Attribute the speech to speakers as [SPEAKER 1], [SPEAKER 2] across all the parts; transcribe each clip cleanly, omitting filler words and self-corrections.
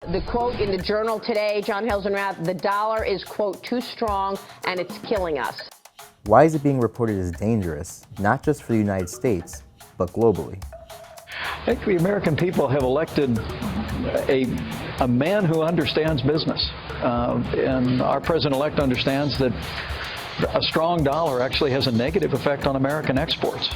[SPEAKER 1] The quote in the Journal today, John Hilsenrath, the dollar is, quote, too strong and it's killing us.
[SPEAKER 2] Why is it being reported as dangerous, not just for the United States, but globally?
[SPEAKER 3] I think the American people have elected a man who understands business. And our president-elect understands that a strong dollar actually has a negative effect on American exports.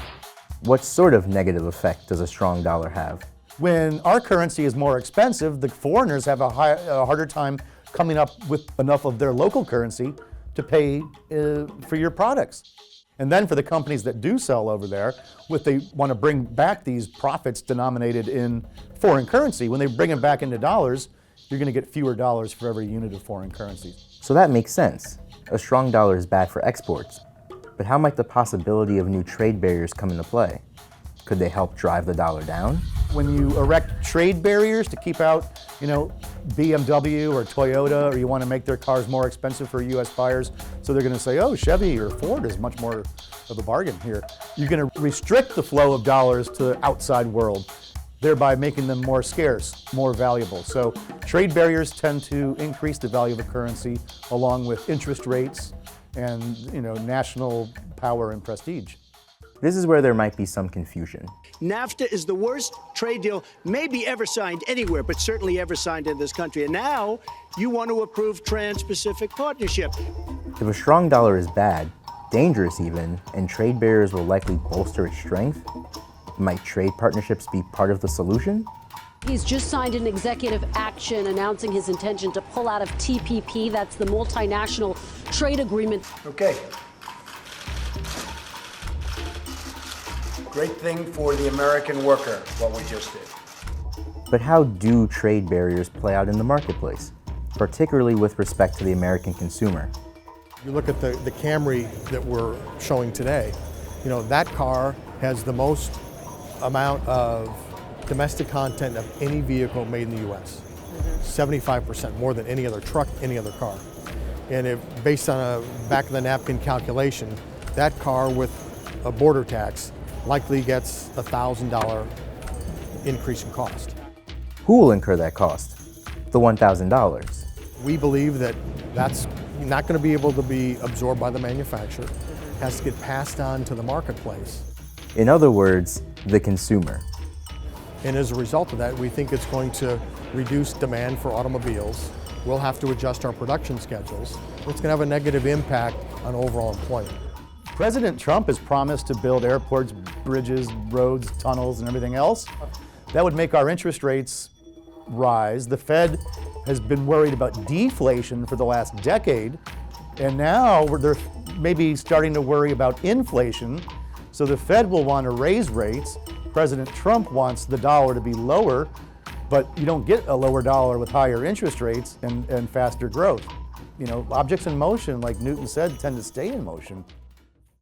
[SPEAKER 2] What sort of negative effect does a strong dollar have?
[SPEAKER 4] When our currency is more expensive, the foreigners have a harder time coming up with enough of their local currency to pay for your products. And then for the companies that do sell over there, if they want to bring back these profits denominated in foreign currency, when they bring them back into dollars, you're going to get fewer dollars for every unit of foreign currency.
[SPEAKER 2] So that makes sense. A strong dollar is bad for exports. But how might the possibility of new trade barriers come into play? Could they help drive the dollar down?
[SPEAKER 4] When you erect trade barriers to keep out, BMW or Toyota, or you want to make their cars more expensive for US buyers, so they're going to say, oh, Chevy or Ford is much more of a bargain here. You're going to restrict the flow of dollars to the outside world, thereby making them more scarce, more valuable. So trade barriers tend to increase the value of a currency along with interest rates and national power and prestige.
[SPEAKER 2] This is where there might be some confusion.
[SPEAKER 5] NAFTA is the worst trade deal maybe ever signed anywhere, but certainly ever signed in this country. And now you want to approve Trans-Pacific Partnership.
[SPEAKER 2] If a strong dollar is bad, dangerous even, and trade barriers will likely bolster its strength, might trade partnerships be part of the solution?
[SPEAKER 6] He's just signed an executive action announcing his intention to pull out of TPP. That's the multinational trade agreement.
[SPEAKER 7] Okay. Great thing for the American worker, what we just did.
[SPEAKER 2] But how do trade barriers play out in the marketplace, particularly with respect to the American consumer?
[SPEAKER 8] You look at the Camry that we're showing today, that car has the most amount of domestic content of any vehicle made in the US. 75%, more than any other truck, any other car. And based on a back of the napkin calculation, that car with a border tax likely gets a $1,000 increase in cost.
[SPEAKER 2] Who will incur that cost? The $1,000.
[SPEAKER 8] We believe that that's not going to be able to be absorbed by the manufacturer. It has to get passed on to the marketplace.
[SPEAKER 2] In other words, the consumer.
[SPEAKER 8] And as a result of that, we think it's going to reduce demand for automobiles. We'll have to adjust our production schedules. It's going to have a negative impact on overall employment.
[SPEAKER 4] President Trump has promised to build airports, bridges, roads, tunnels, and everything else. That would make our interest rates rise. The Fed has been worried about deflation for the last decade, and now they're maybe starting to worry about inflation. So the Fed will want to raise rates. President Trump wants the dollar to be lower, but you don't get a lower dollar with higher interest rates and faster growth. Objects in motion, like Newton said, tend to stay in motion.